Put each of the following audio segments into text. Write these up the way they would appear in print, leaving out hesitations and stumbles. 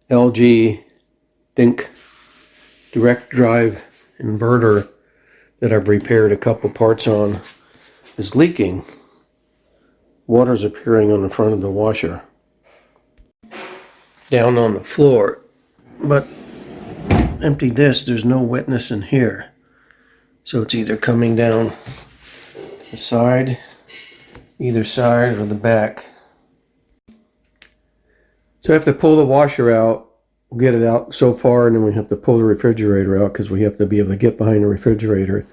LG Think direct drive inverter that I've repaired a couple parts on is leaking. Water's appearing on the front of the washer down on the floor, but empty this, there's no wetness in here, so it's either coming down the side, either side, or the back. So I have to pull the washer out. We'll get it out so far, and then we have to pull the refrigerator out because we have to be able to get behind the refrigerator,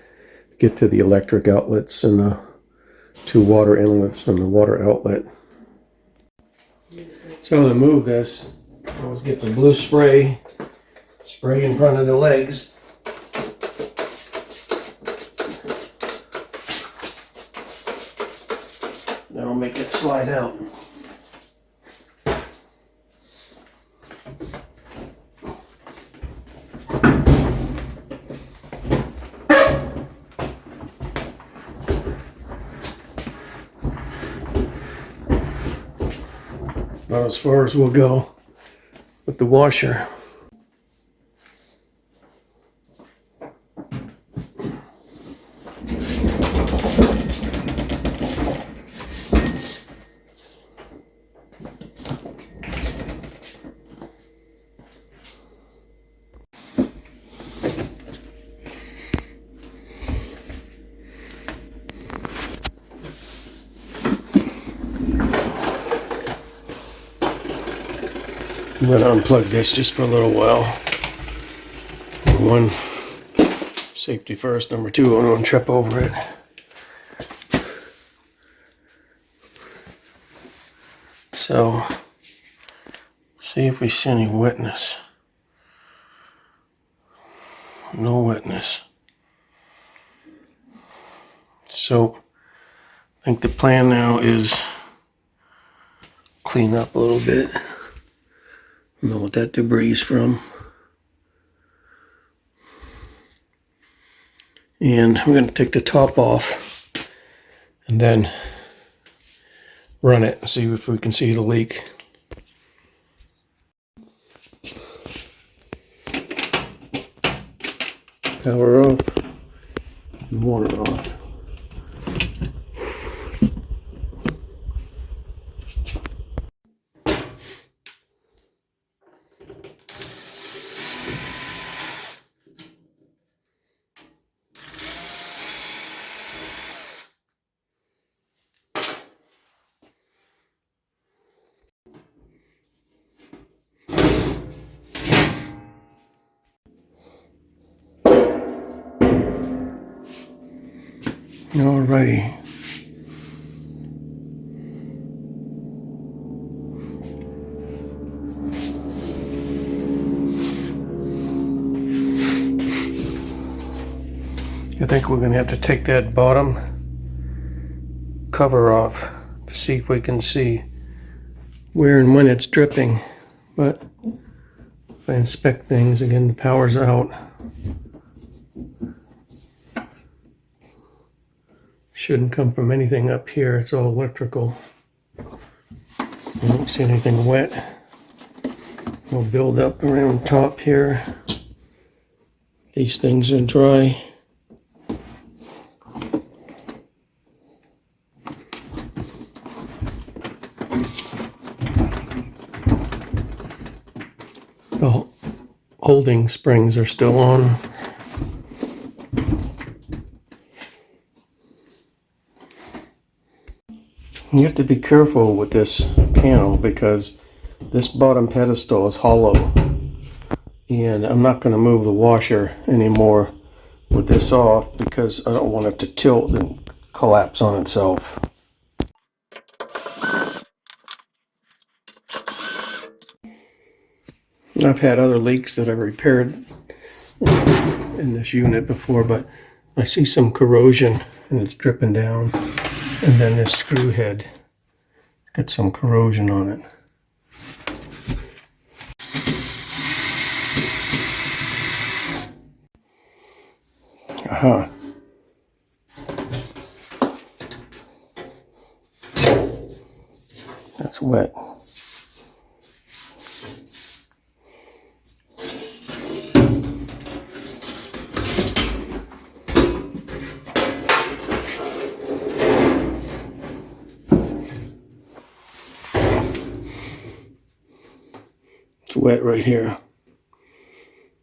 get to the electric outlets and the two water inlets and the water outlet. So to move this, let's get the blue spray in front of the legs. That'll make it slide out. About as far as we'll go with the washer. I'm going to unplug this just for a little while. One, safety first. Number two, I don't trip over it. So, see if we see any wetness. No wetness. So, I think the plan now is clean up a little bit. I don't know what that debris is from. And I'm going to take the top off and then run it and see if we can see the leak. Power off and water off. Alrighty. I think we're going to have to take that bottom cover off to see if we can see where and when it's dripping. But if I inspect things, again, the power's out. Shouldn't come from anything up here. It's all electrical. I don't see anything wet. We'll build up around top here. These things are dry. The holding springs are still on. You have to be careful with this panel because this bottom pedestal is hollow, and I'm not going to move the washer anymore with this off because I don't want it to tilt and collapse on itself. I've had other leaks that I've repaired in this unit before, but I see some corrosion and it's dripping down. And then this screw head got some corrosion on it. Aha. That's wet. It's wet right here.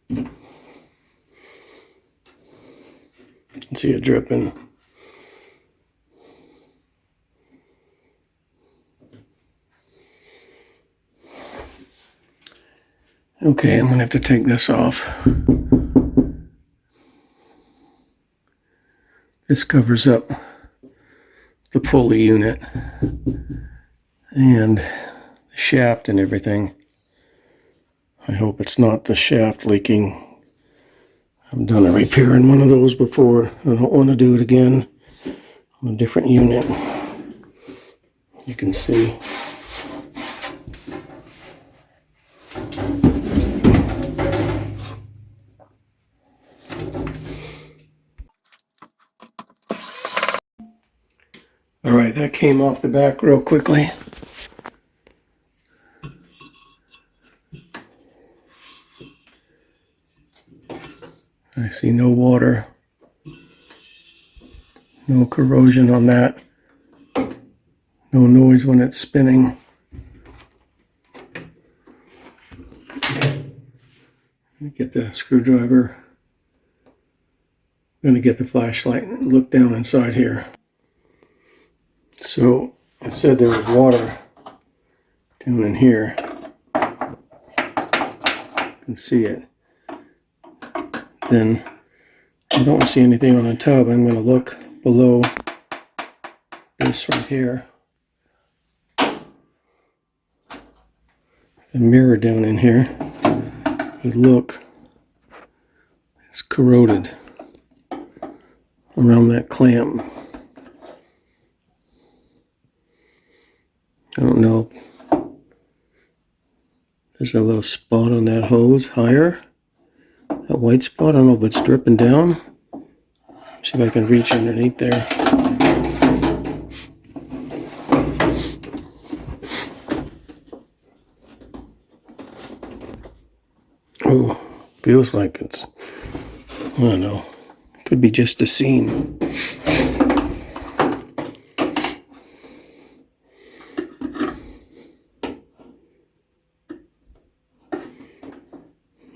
You can see it dripping. Okay, I'm gonna have to take this off. This covers up the pulley unit and the shaft and everything. I hope it's not the shaft leaking. I've done a repair in one of those before. I don't want to do it again on a different unit. You can see. All right, that came off the back real quickly. I see no water, no corrosion on that, no noise when it's spinning. Let me get the screwdriver. I'm going to get the flashlight and look down inside here. So I said there was water down in here. You can see it. Then I don't see anything on the tub. I'm going to look below this right here. The mirror down in here. You look, it's corroded around that clamp. I don't know. There's a little spot on that hose higher. That white spot, I don't know if it's dripping down. See if I can reach underneath there. Oh, feels like it's, I don't know. Could be just a seam.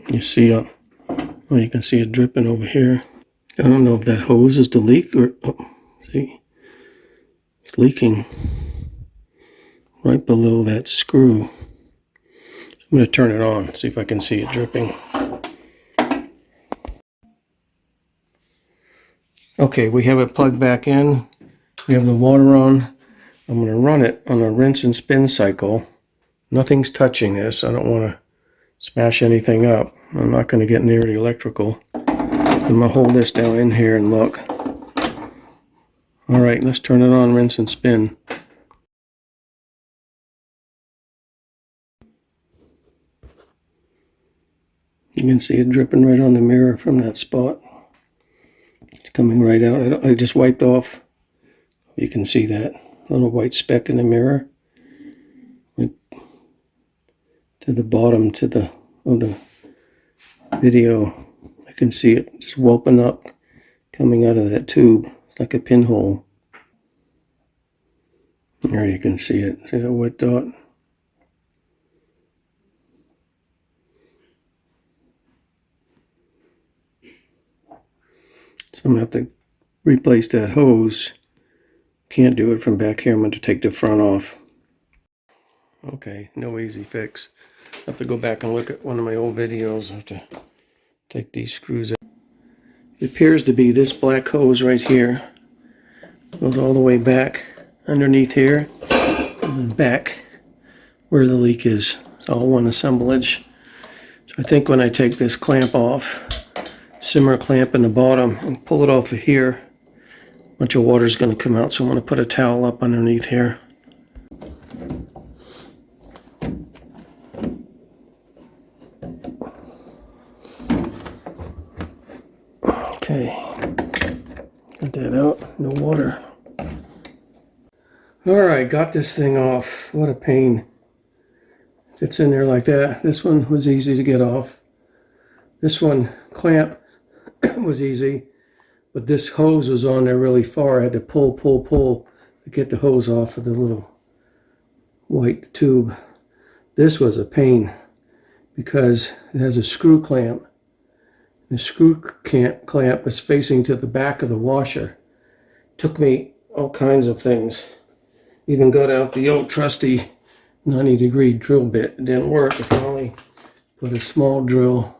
You see it. Oh, you can see it dripping over here. I don't know if that hose is the leak or, oh, see, it's leaking right below that screw. So I'm going to turn it on, see if I can see it dripping. Okay, we have it plugged back in. We have the water on. I'm going to run it on a rinse and spin cycle. Nothing's touching this. I don't want to smash anything up. I'm not going to get near the electrical. I'm going to hold this down in here and look. Alright, let's turn it on, rinse and spin. You can see it dripping right on the mirror from that spot. It's coming right out. I just wiped off. You can see that little white speck in the mirror. Went to the bottom of the video. I can see it just whelping up, coming out of that tube. It's like a pinhole. There you can see it. See that wet dot? So I'm going to have to replace that hose. Can't do it from back here. I'm going to take the front off. Okay, no easy fix. I have to go back and look at one of my old videos. I have to take these screws out. It appears to be this black hose right here. Goes all the way back underneath here. And then back where the leak is. It's all one assemblage. So I think when I take this clamp off, simmer clamp in the bottom, and pull it off of here, a bunch of water is going to come out. So I'm going to put a towel up underneath here. Okay, got that out, no water. Alright, got this thing off. What a pain. It's in there like that. This one was easy to get off. This one, clamp, was easy. But this hose was on there really far. I had to pull to get the hose off of the little white tube. This was a pain. because it has a screw clamp. The screw clamp is facing to the back of the washer. Took me all kinds of things. Even got out the old trusty 90-degree drill bit. It didn't work. I finally put a small drill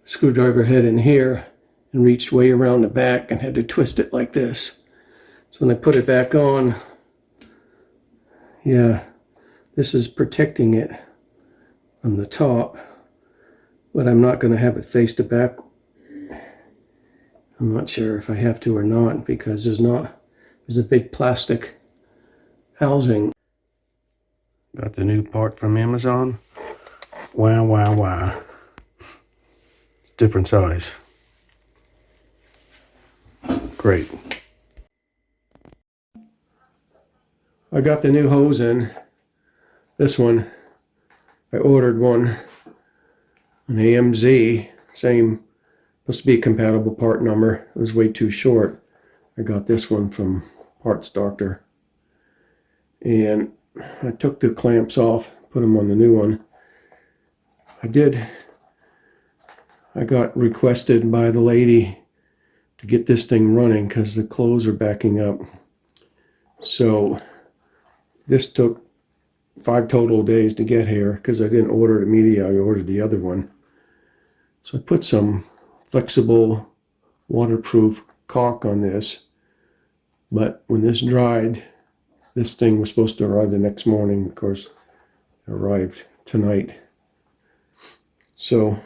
screwdriver head in here and reached way around the back and had to twist it like this. So when I put it back on, yeah, this is protecting it from the top, but I'm not going to have it face to back. I'm not sure if I have to or not, because there's a big plastic housing. Got the new part from Amazon. Wow, wow, wow. It's different size. Great. I got the new hose in. This one, I ordered one, an AMZ, same, supposed to be a compatible part number. It was way too short. I got this one from Parts Doctor. And I took the clamps off, put them on the new one. I got requested by the lady to get this thing running because the clothes are backing up. So this took 5 total days to get here because I didn't order it immediately. I ordered the other one. So I put some flexible waterproof caulk on this, but when this dried, this thing was supposed to arrive the next morning. Of course, it arrived tonight. So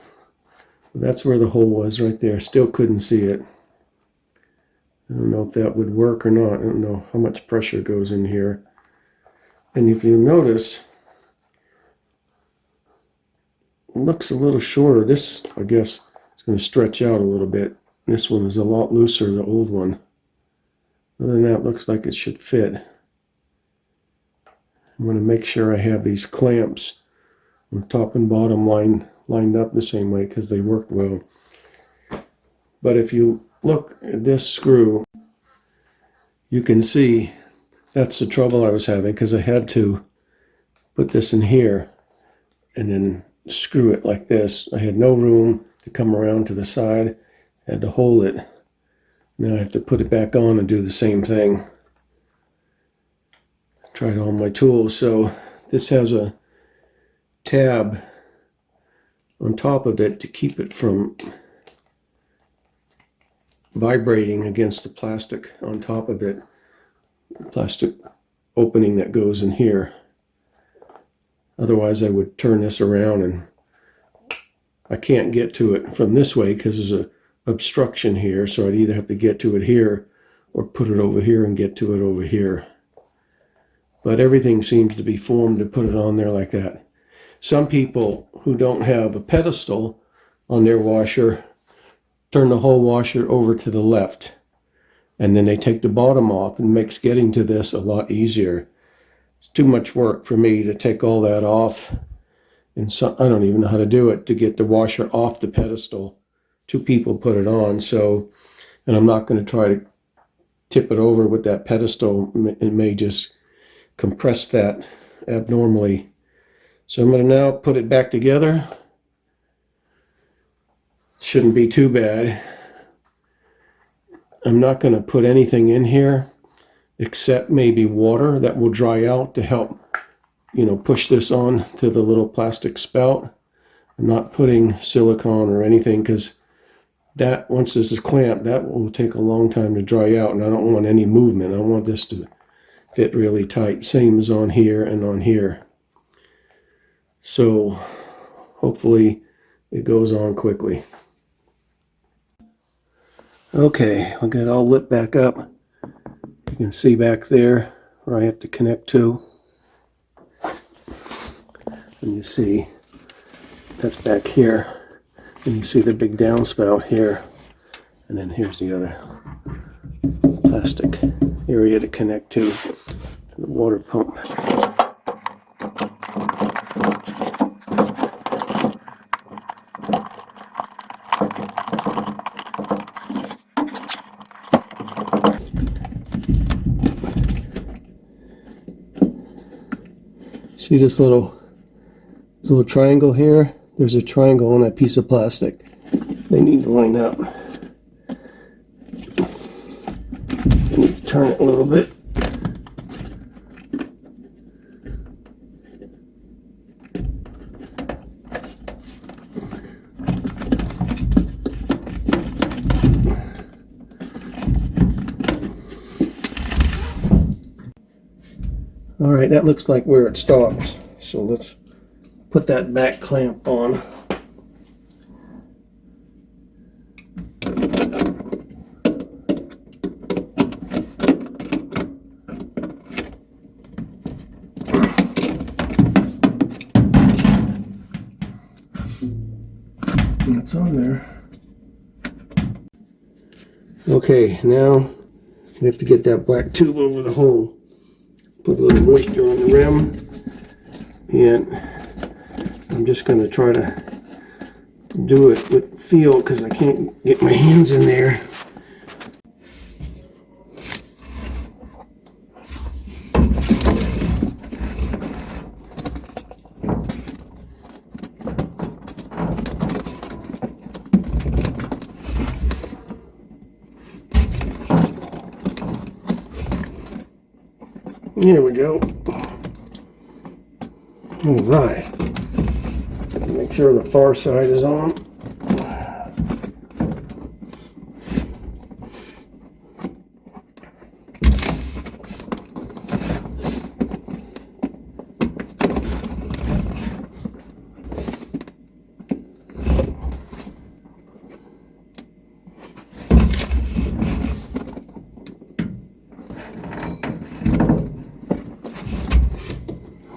that's where the hole was, right there. Still couldn't see it. I don't know if that would work or not. I don't know how much pressure goes in here. And if you notice, it looks a little shorter. This, I guess, is going to stretch out a little bit. This one is a lot looser, the old one. Other than that, it looks like it should fit. I'm going to make sure I have these clamps on top and bottom lined up the same way because they work well. But if you look at this screw, you can see that's the trouble I was having, because I had to put this in here and then screw it like this. I had no room to come around to the side. I had to hold it. Now I have to put it back on and do the same thing. Tried all my tools. So this has a tab on top of it to keep it from vibrating against the plastic on top of it. Plastic opening that goes in here. Otherwise I would turn this around and I can't get to it from this way because there's a obstruction here, so I'd either have to get to it here or put it over here and get to it over here. But everything seems to be formed to put it on there like that. Some people who don't have a pedestal on their washer turn the whole washer over to the left, and then they take the bottom off, and makes getting to this a lot easier. It's too much work for me to take all that off, and so I don't even know how to do it to get the washer off the pedestal. 2 people put it on, so, and I'm not going to try to tip it over with that pedestal. It may just compress that abnormally. So I'm going to now put it back together. Shouldn't be too bad. I'm not going to put anything in here except maybe water that will dry out to help, push this on to the little plastic spout. I'm not putting silicone or anything because that, once this is clamped, that will take a long time to dry out, and I don't want any movement. I want this to fit really tight. Same as on here and on here. So hopefully it goes on quickly. Okay, I'll get it all lit back up. You can see back there where I have to connect to. And you see that's back here. And you see the big downspout here. And then here's the other plastic area to connect to the water pump. See this little triangle here? there's a triangle on that piece of plastic. They need to line up. I need to turn it a little bit. All right, that looks like where it stops. So let's put that back clamp on. And it's on there. Okay, now we have to get that black tube over the hole. Put a little moisture on the rim, and I'm just going to try to do it with feel because I can't get my hands in there. Here we go. All right. Make sure the far side is on.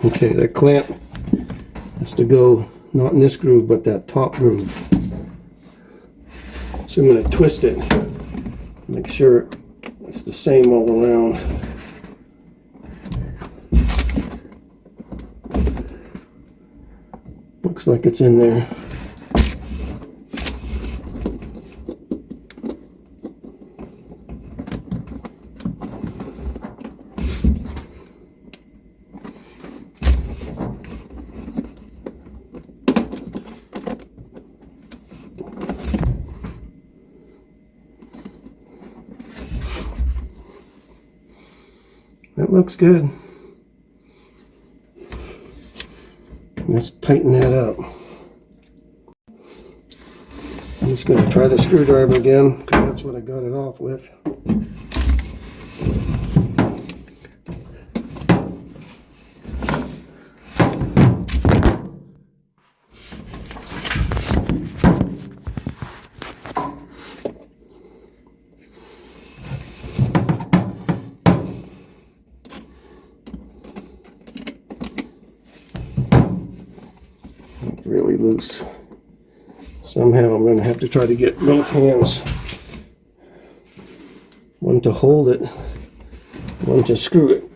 Okay, that clamp has to go not in this groove, but that top groove. So I'm going to twist it, make sure it's the same all around. Looks like it's in there. That looks good. Let's tighten that up. I'm just going to try the screwdriver again because that's what I got it off with. Really loose. Somehow I'm going to have to try to get both hands, one to hold it, one to screw it.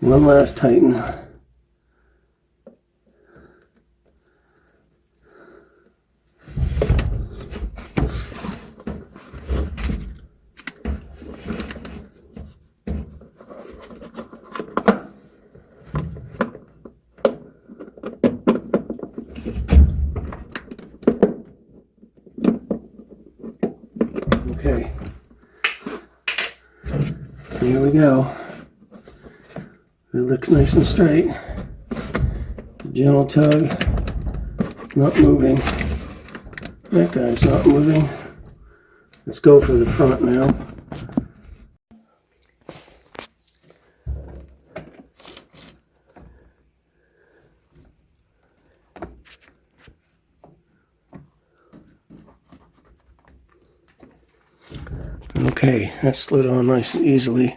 One last tighten. Okay, There we go. It looks nice and straight. Gentle tug. Not moving. That guy's not moving. Let's go for the front now. Okay, that slid on nice and easily.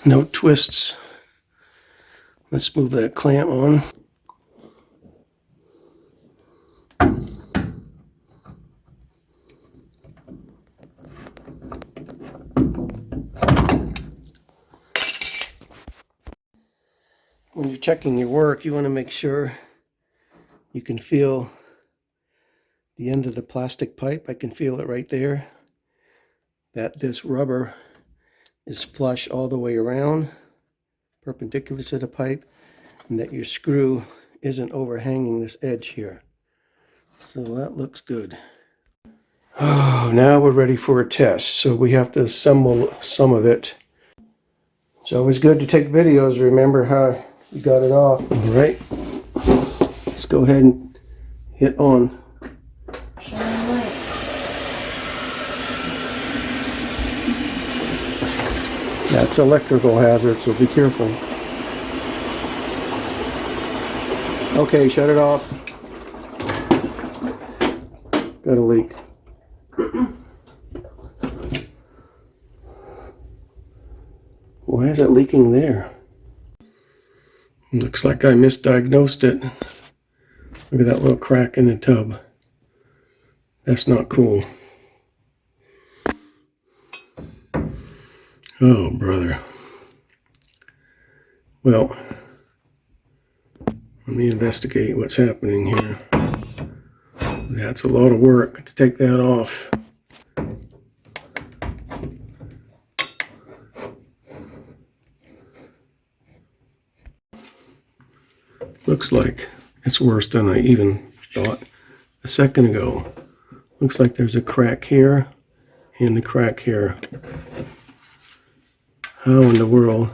No twists. Let's move that clamp on. When you're checking your work, you want to make sure you can feel the end of the plastic pipe. I can feel it right there. That this rubber is flush all the way around, perpendicular to the pipe, and that your screw isn't overhanging this edge here. So that looks good. Oh, now we're ready for a test. So we have to assemble some of it. It's always good to take videos, remember how you got it off. All right, let's go ahead and hit on. That's electrical hazard, so be careful. Okay, shut it off. Got a leak. Why is it leaking there? Looks like I misdiagnosed it. Look at that little crack in the tub. That's not cool. Oh, brother. Well, let me investigate what's happening here. That's a lot of work to take that off. Looks like it's worse than I even thought a second ago. Looks like there's a crack here and a crack here. How in the world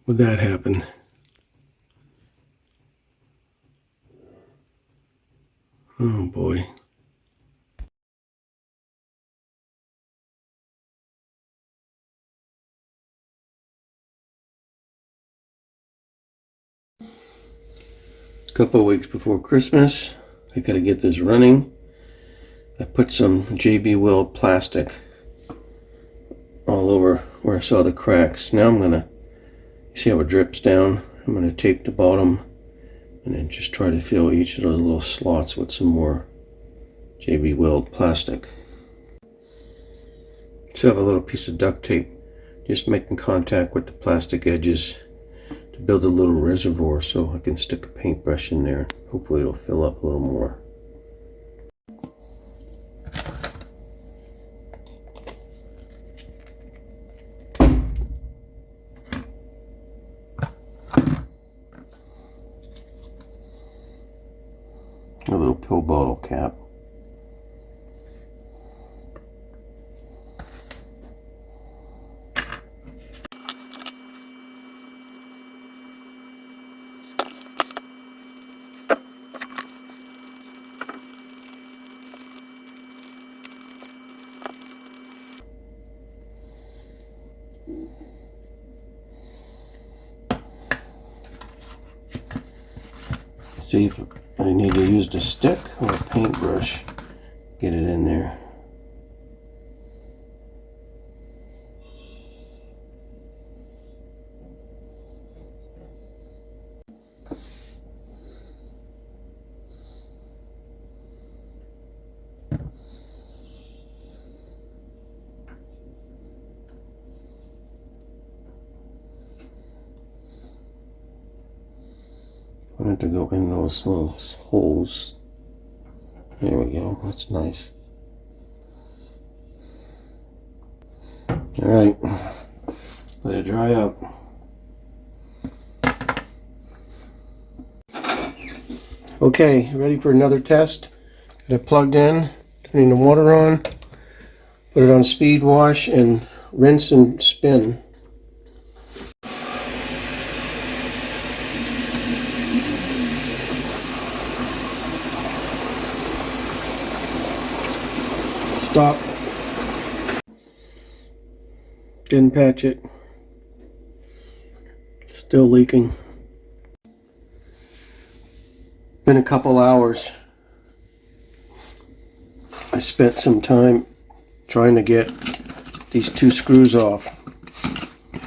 would that happen? Oh boy. A couple of weeks before Christmas, I gotta get this running. I put some JB Weld plastic all over where I saw the cracks. Now I'm gonna, see how it drips down? I'm gonna tape the bottom and then just try to fill each of those little slots with some more JB Weld plastic. So I have a little piece of duct tape just making contact with the plastic edges to build a little reservoir so I can stick a paintbrush in there. Hopefully it'll fill up a little more. A little pill bottle cap. See if I need to use the stick or a paintbrush. Get it in there. I want it to go in those little holes. There we go, that's nice. Alright, let it dry up. Okay, ready for another test. Got it plugged in, Turning the water on, put it on speed wash, and rinse and spin. Stop. Didn't patch it. Still leaking. Been a couple hours. I spent some time trying to get these two screws off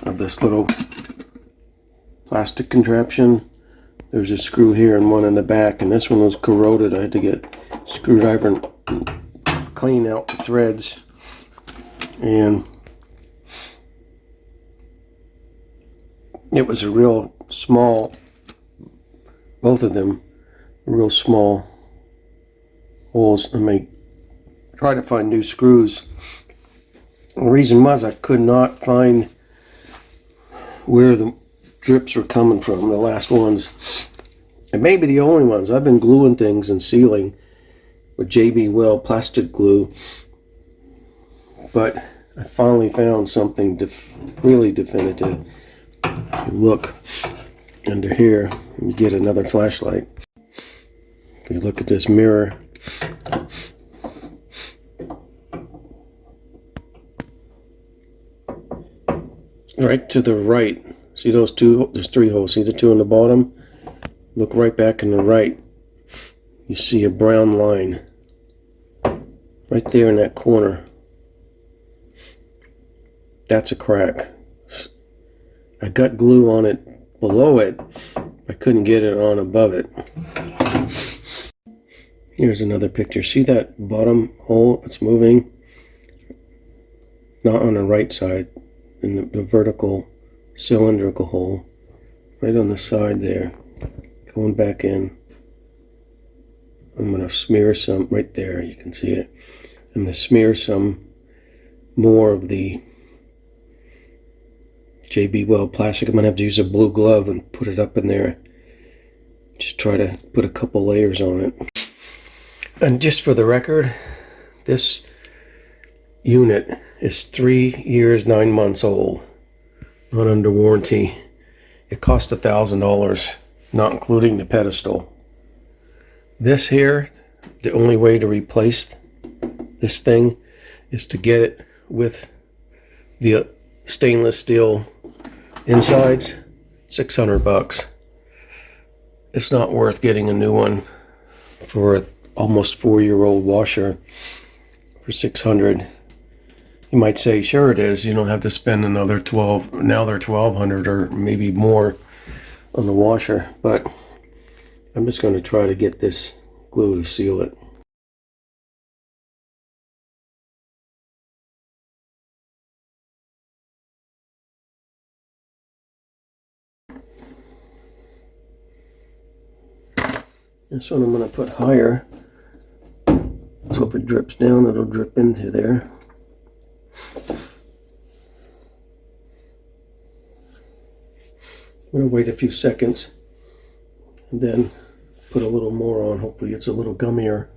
of this little plastic contraption. There's a screw here and one in the back, and this one was corroded. I had to get a screwdriver and clean out the threads. And it was a real small, both of them, real small holes. I may try to find new screws. The reason was I could not find where the drips were coming from, the last ones. It may be the only ones. I've been gluing things and sealing with JB Weld plastic glue, but I finally found something really definitive. If you look under here, you get another flashlight. If you look at this mirror, right to the right, see those two? There's three holes. See the two on the bottom? Look right back in the right. You see a brown line right there in that corner. That's a crack. I got glue on it below it. I couldn't get it on above it. Here's another picture. See that bottom hole? It's moving. Not on the right side. In the vertical cylindrical hole. Right on the side there. Going back in. I'm going to smear some right there. You can see it. I'm going to smear some more of the JB Weld plastic. I'm going to have to use a blue glove and put it up in there. Just try to put a couple layers on it. And just for the record, this unit is 3 years, 9 months old. Not under warranty. It cost $1,000, not including the pedestal. This here, the only way to replace this thing is to get it with the stainless steel insides. $600. It's not worth getting a new one for an almost 4-year-old washer for $600. You might say, sure it is. You don't have to spend another $12. Now they're $1,200 or maybe more on the washer. But I'm just going to try to get this glue to seal it. This one I'm going to put higher, so if it drips down, it'll drip into there. I'm going to wait a few seconds and then put a little more on. Hopefully it's a little gummier.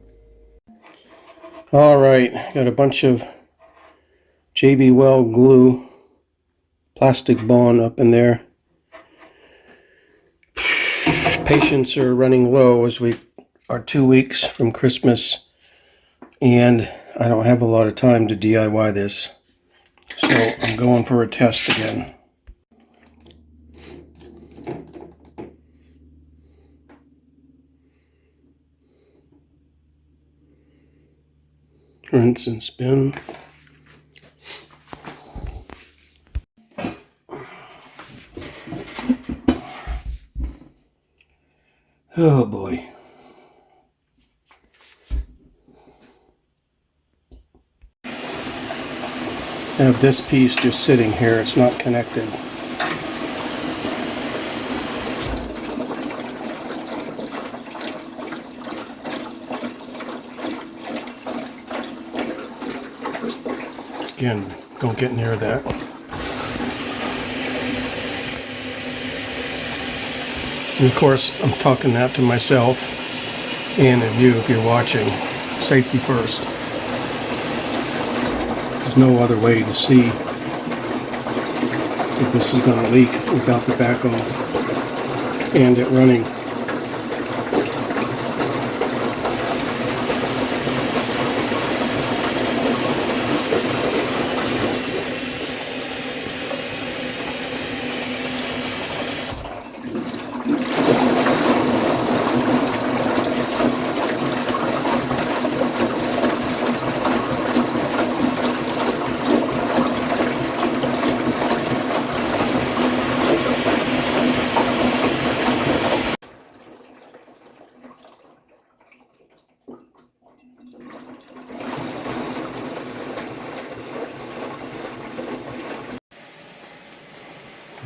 Alright, got a bunch of JB Weld glue, plastic bond up in there. Patients are running low as we are 2 weeks from Christmas, and I don't have a lot of time to DIY this, so I'm going for a test again. Rinse and spin. Oh boy. I have this piece just sitting here, it's not connected. Again, don't get near that. And of course, I'm talking that to myself and of you if you're watching. Safety first. There's no other way to see if this is going to leak without the back off and it running.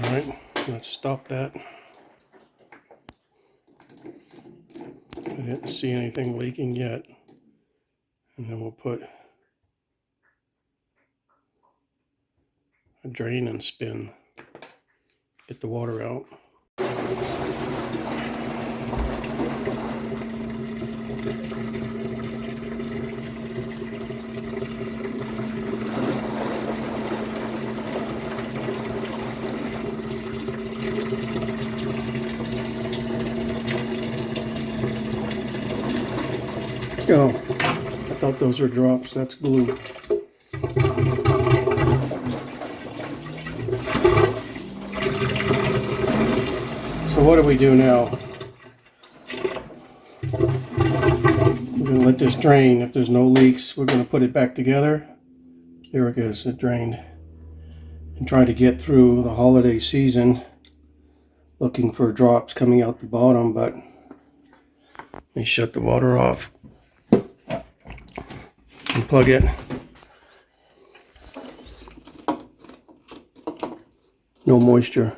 Alright, let's stop that. I didn't see anything leaking yet. And then we'll put a drain and spin, get the water out. Oh, I thought those were drops. That's glue. So what do we do now? We're going to let this drain. If there's no leaks, we're going to put it back together. There it is. It drained. And try to get through the holiday season looking for drops coming out the bottom, but let me shut the water off. Unplug it. No moisture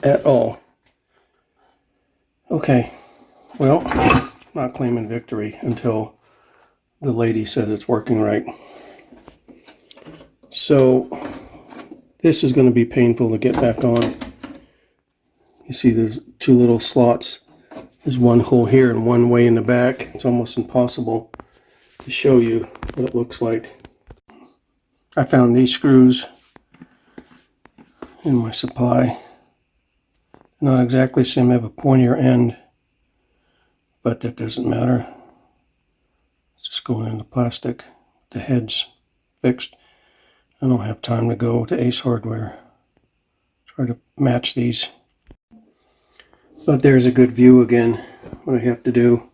at all. Okay, well, I'm not claiming victory until the lady says it's working right. So this is going to be painful to get back on. You see there's two little slots. There's one hole here and one way in the back. It's almost impossible to show you what it looks like. I found these screws in my supply. Not exactly the same, they have a pointier end, but that doesn't matter. It's just going into plastic. The head's fixed. I don't have time to go to Ace Hardware. Try to match these. But there's a good view again. What I have to do,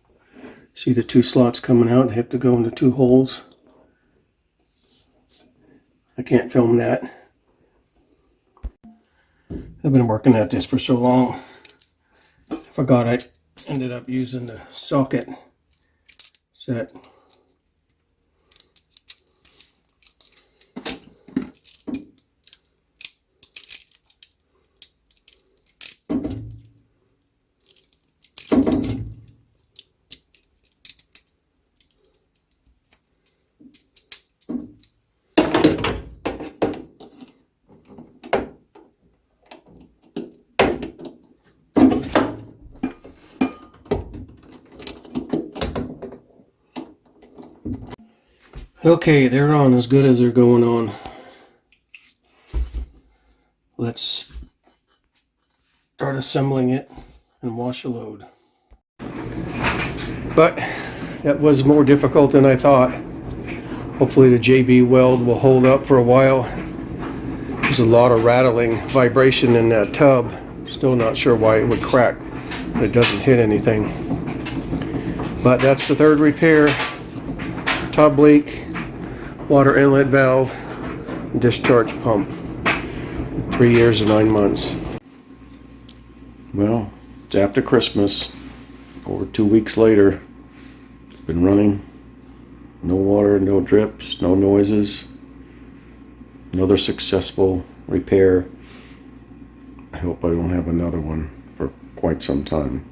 see the two slots coming out, they have to go into two holes. I can't film that. I've been working at this for so long. I forgot I ended up using the socket set. Okay, they're on as good as they're going on. Let's start assembling it and wash a load. But that was more difficult than I thought. Hopefully the JB Weld will hold up for a while. There's a lot of rattling vibration in that tub. Still not sure why it would crack, but it doesn't hit anything. But that's the third repair. Tub leak, water inlet valve, discharge pump. 3 years and 9 months. Well, it's after Christmas. Over 2 weeks later. It's been running. No water, no drips, no noises. Another successful repair. I hope I don't have another one for quite some time.